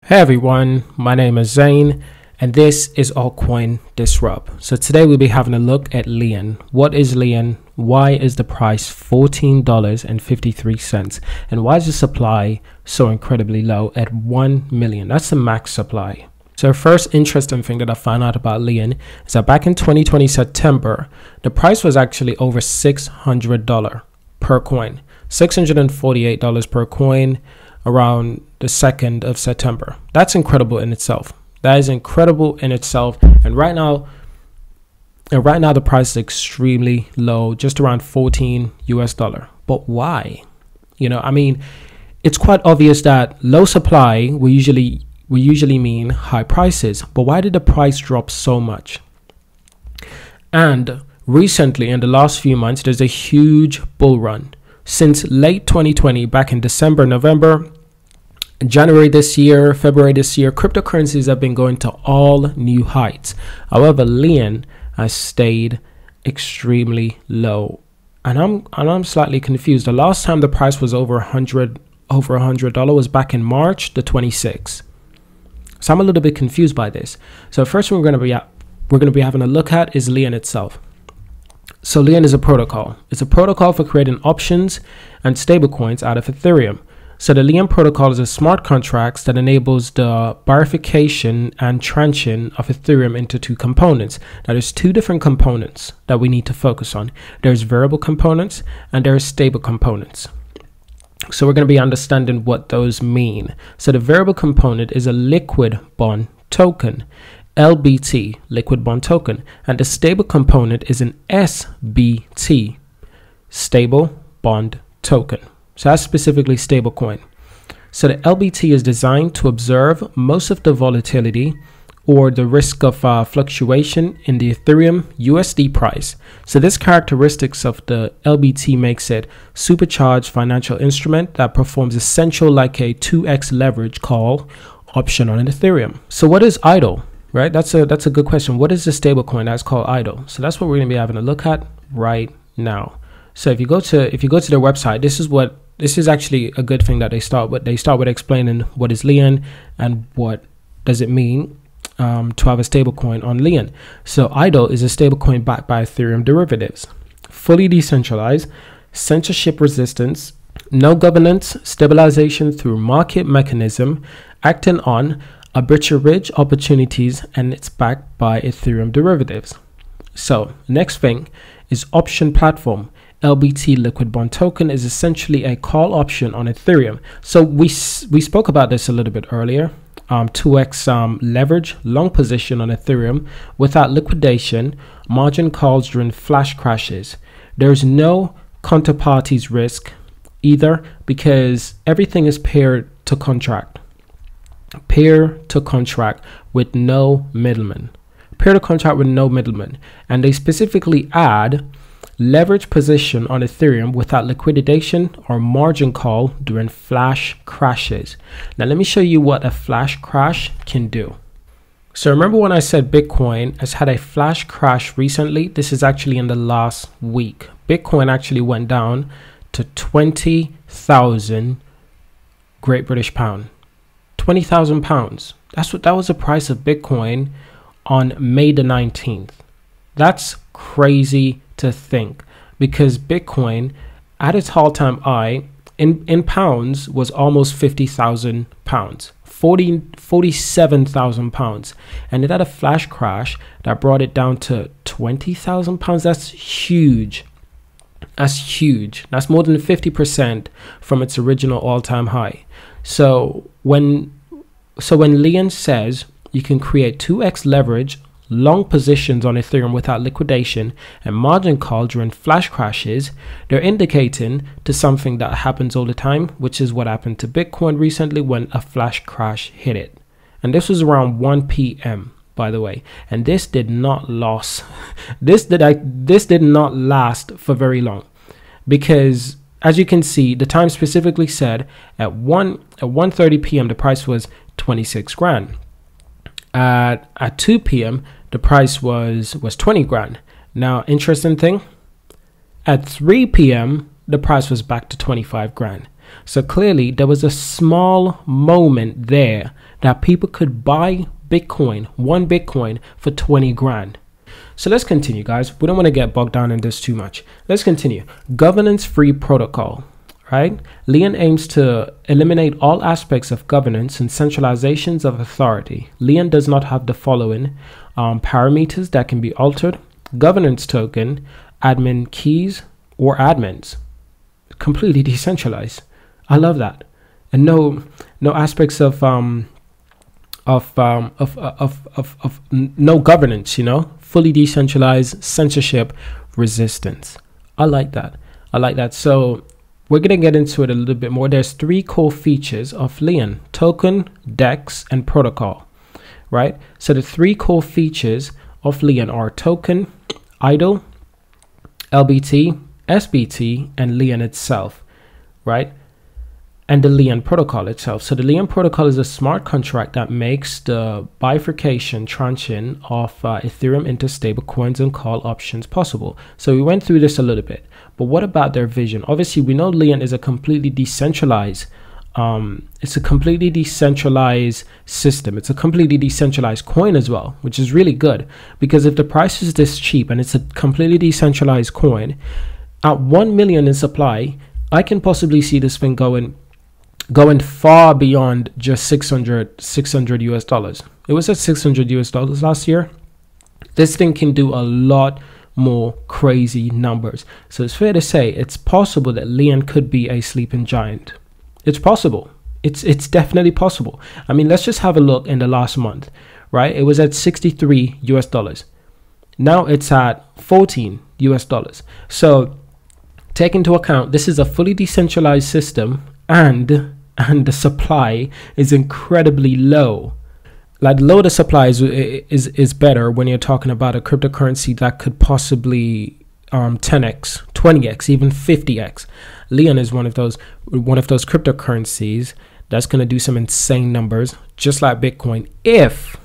Hey everyone, my name is Zane and this is Altcoin Disrupt. So today we'll be having a look at Lien. What is Lien? Why is the price $14.53? And why is the supply so incredibly low at 1 million? That's the max supply. So first interesting thing that I found out about Lien is that back in 2020 September, the price was actually over $600 per coin, $648 per coin around the 2nd of September. That's incredible in itself. That is incredible in itself. And right now the price is extremely low, just around 14 US dollar. But why? It's quite obvious that low supply will usually mean high prices. But why did the price drop so much? And recently, in the last few months, there's a huge bull run. Since late 2020, back in December, November, January this year, February this year, cryptocurrencies have been going to all new heights. However, Lien has stayed extremely low, and I'm slightly confused. The last time the price was over $100 was back in March the 26th. So I'm a little bit confused by this. So first we're going to be having a look at is Lien itself. So Lien is a protocol. It's a protocol for creating options and stablecoins out of Ethereum. So the Lien protocol is a smart contract that enables the bifurcation and tranching of Ethereum into two components. Now there's two different components that we need to focus on. There's variable components and there's stable components. So we're going to be understanding what those mean. So the variable component is a liquid bond token, LBT, liquid bond token, and the stable component is an SBT, stable bond token. So that's specifically stablecoin. So the LBT is designed to observe most of the volatility or the risk of fluctuation in the Ethereum USD price. So this characteristics of the LBT makes it supercharged financial instrument that performs essential like a 2x leverage call option on an Ethereum. So what is idle? Right? That's a good question. What is the stablecoin that's called idle? So that's what we're going to be having a look at right now. So if you go to their website, this is actually a good thing that they start with. They start with explaining what is Lien and what does it mean to have a stablecoin on Lien. So idle is a stablecoin backed by Ethereum derivatives, fully decentralized, censorship resistance, no governance, stabilization through market mechanism, acting on arbitrage opportunities, and it's backed by Ethereum derivatives. So next thing is option platform. LBT liquid bond token is essentially a call option on Ethereum. So we spoke about this a little bit earlier. 2x leverage long position on Ethereum without liquidation, margin calls during flash crashes. There's no counterparties risk either because everything is peer to contract with no middleman. And they specifically add leverage position on Ethereum without liquidation or margin call during flash crashes. Now let me show you what a flash crash can do. So remember when I said Bitcoin has had a flash crash recently? This is actually in the last week. Bitcoin actually went down to 20,000 Great British pound. 20,000 pounds. That was the price of Bitcoin on May the 19th. That's crazy to think, because Bitcoin at its all-time high in pounds was almost 50,000 pounds, 47,000 pounds, and it had a flash crash that brought it down to 20,000 pounds. That's huge. That's more than 50% from its original all-time high. So when Lien says you can create 2x leverage long positions on Ethereum without liquidation and margin call during flash crashes, they're indicating to something that happens all the time, which is what happened to Bitcoin recently when a flash crash hit it. And this was around 1 p.m. by the way, and this did not last for very long, because as you can see, the time specifically said at 1:30 p.m. the price was 26 grand. At 2 p.m. the price was 20 grand. Now, interesting thing, at 3 p.m. the price was back to 25 grand. So clearly there was a small moment there that people could buy Bitcoin, one Bitcoin, for 20 grand. So let's continue, guys. We don't want to get bogged down in this too much. Let's continue. Governance-free protocol, right? Lien aims to eliminate all aspects of governance and centralizations of authority. Lien does not have the following parameters that can be altered: governance token, admin keys, or admins. Completely decentralized. I love that. And no aspects of no governance, you know, fully decentralized, censorship resistance. I like that. So we're going to get into it a little bit more. There's 3 core features of Lien: token, DEX, and protocol, right? So the 3 core features of Lien are token, idle, LBT, SBT, and Lien itself, right? And the Lien protocol itself. So the Lien protocol is a smart contract that makes the bifurcation tranching of Ethereum into stable coins and call options possible. So we went through this a little bit, but what about their vision? Obviously, we know Lien is a completely decentralized it's a completely decentralized system. It's a completely decentralized coin as well, which is really good, because if the price is this cheap and it's a completely decentralized coin at 1 million in supply, I can possibly see this thing going far beyond just 600 US dollars. It was at 600 US dollars last year. This thing can do a lot more crazy numbers. So it's fair to say it's possible that Lien could be a sleeping giant. It's possible. It's definitely possible. I mean, let's just have a look in the last month, right? It was at 63 US dollars. Now it's at 14 US dollars. So take into account, this is a fully decentralized system, and the supply is incredibly low. Like, low the supply is better when you're talking about a cryptocurrency that could possibly 10x, 20x, even 50x. Lien is one of those cryptocurrencies that's going to do some insane numbers, just like Bitcoin, if,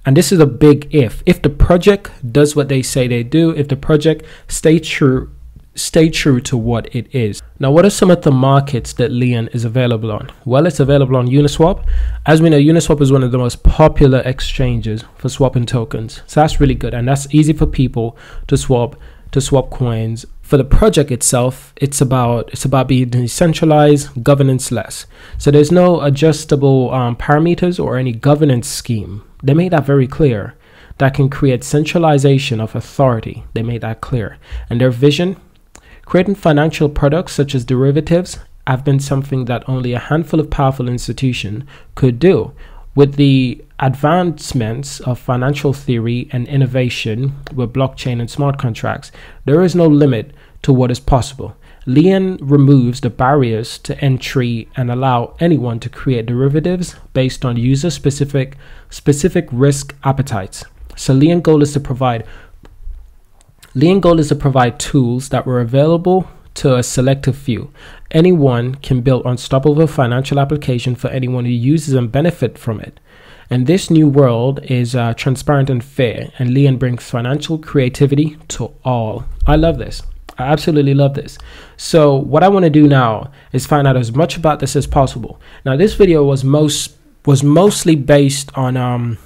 and this is a big if the project does what they say they do, if the project stay true to what it is. Now, what are some of the markets that Lien is available on? Well, it's available on Uniswap. As we know, Uniswap is one of the most popular exchanges for swapping tokens. So that's really good, and that's easy for people to swap coins. For the project itself, it's about being decentralized, governance less. So there's no adjustable parameters or any governance scheme. They made that very clear. That can create centralization of authority. They made that clear. And their vision: creating financial products such as derivatives have been something that only a handful of powerful institutions could do. With the advancements of financial theory and innovation with blockchain and smart contracts, there is no limit to what is possible. Lien removes the barriers to entry and allow anyone to create derivatives based on user-specific risk appetites. So Lien goal is to provide tools that were available to a selective few. Anyone can build unstoppable financial application for anyone who uses and benefit from it. And this new world is transparent and fair, and Lien brings financial creativity to all. I love this. I absolutely love this. So what I want to do now is find out as much about this as possible. Now, this video was mostly based on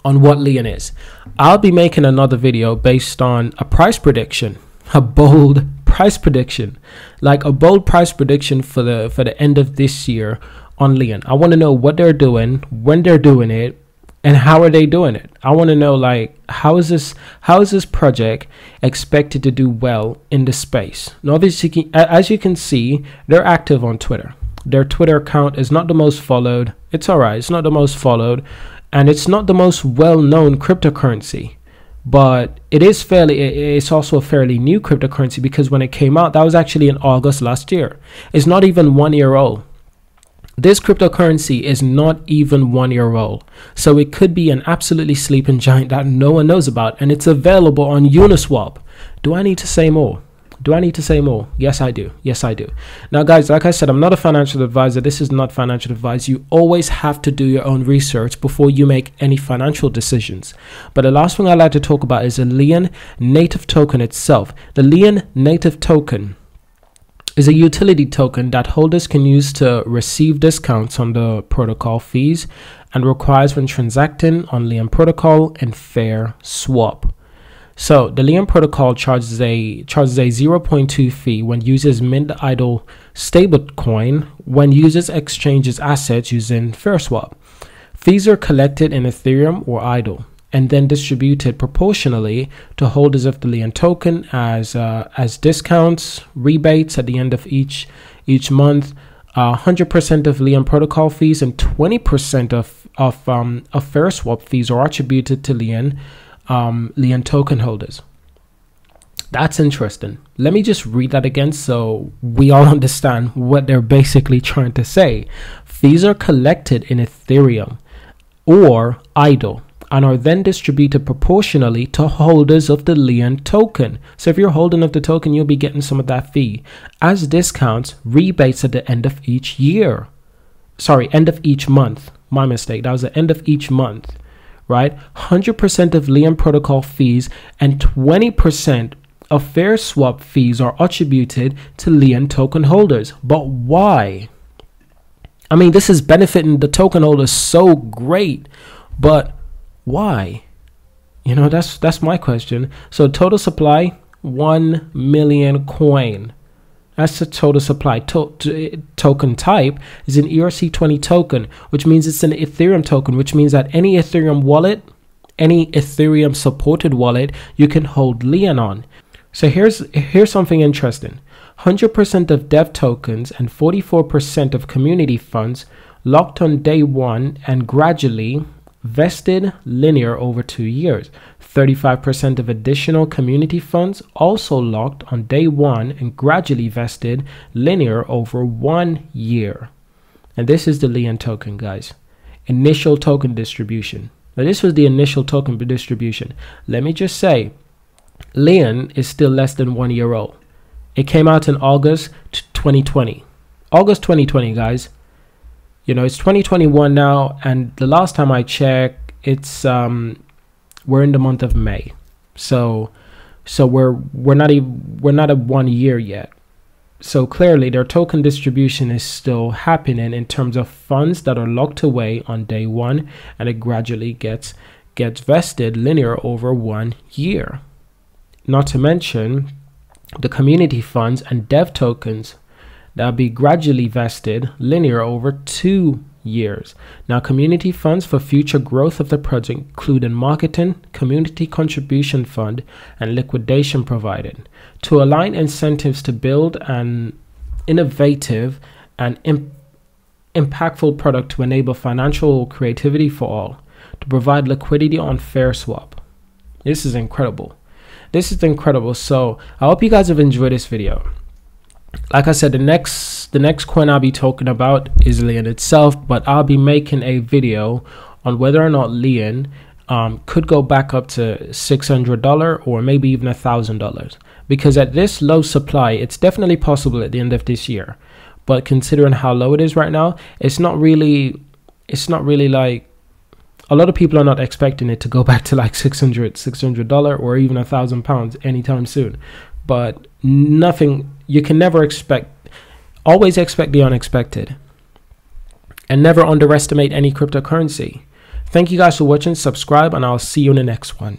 what Lien is. I'll be making another video based on a price prediction, a bold price prediction, like a bold price prediction for the end of this year on Lien. I want to know what they're doing, when they're doing it, and how are they doing it. I want to know, like, how is this project expected to do well in the space. Now, obviously, as you can see, they're active on Twitter. Their Twitter account is not the most followed. It's all right. It's not the most followed, and it's not the most well-known cryptocurrency. But it's also a fairly new cryptocurrency, because when it came out, that was actually in August last year. It's not even 1 year old. This cryptocurrency is not even 1 year old. So it could be an absolutely sleeping giant that no one knows about, and it's available on Uniswap. Do I need to say more? Yes, I do. Now, guys, like I said, I'm not a financial advisor. This is not financial advice. You always have to do your own research before you make any financial decisions. But the last thing I'd like to talk about is the Lien native token itself. The Lien native token is a utility token that holders can use to receive discounts on the protocol fees and requires when transacting on Lien protocol and fair swap. So the Lien protocol charges a 0.2 fee when users mint idle stablecoin when users exchanges assets using fair swap. Fees are collected in Ethereum or idle and then distributed proportionally to holders of the Lien token as discounts, rebates at the end of each month. 100% of Lien protocol fees and 20% of fair swap fees are attributed to Lien token holders. That's interesting. Let me just read that again so we all understand what they're basically trying to say. Fees are collected in Ethereum or idle and are then distributed proportionally to holders of the Lien token. So if you're holding of the token, you'll be getting some of that fee as discounts, rebates at the end of each year. Sorry, end of each month. My mistake. That was the end of each month, right? 100% of Lien protocol fees and 20% of fair swap fees are attributed to Lien token holders. But why? I mean, this is benefiting the token holders so great, but why? You know, that's my question. So total supply, 1 million coin. That's the total supply. Token type is an ERC20 token, which means it's an Ethereum token, which means that any Ethereum wallet, any Ethereum supported wallet, you can hold Lien on. So here's something interesting. 100% of dev tokens and 44% of community funds locked on day one and gradually vested linear over 2 years. 35% of additional community funds also locked on day one and gradually vested linear over 1 year. And this is the Lien token, guys. Initial token distribution. Now this was the initial token distribution. Let me just say, Lien is still less than 1 year old. It came out in August 2020. August 2020, guys. You know, it's 2021 now, and the last time I checked, it's we're in the month of May, so we're not at 1 year yet. So clearly, their token distribution is still happening in terms of funds that are locked away on day one, and it gradually gets vested linear over 1 year. Not to mention the community funds and dev tokens that'll be gradually vested linear over 2 years. Now, community funds for future growth of the project include in marketing, community contribution fund, and liquidation provided to align incentives to build an innovative and impactful product to enable financial creativity for all, to provide liquidity on fair swap. This is incredible. This is incredible. So I hope you guys have enjoyed this video. Like I said, the next coin I'll be talking about is Lien itself, but I'll be making a video on whether or not Lien could go back up to $600 or maybe even $1,000, because at this low supply, it's definitely possible at the end of this year. But considering how low it is right now, it's not really like, a lot of people are not expecting it to go back to like $600 or even £1,000 anytime soon. But nothing, you can never expect, always expect the unexpected, and never underestimate any cryptocurrency. Thank you guys for watching, subscribe, and I'll see you in the next one.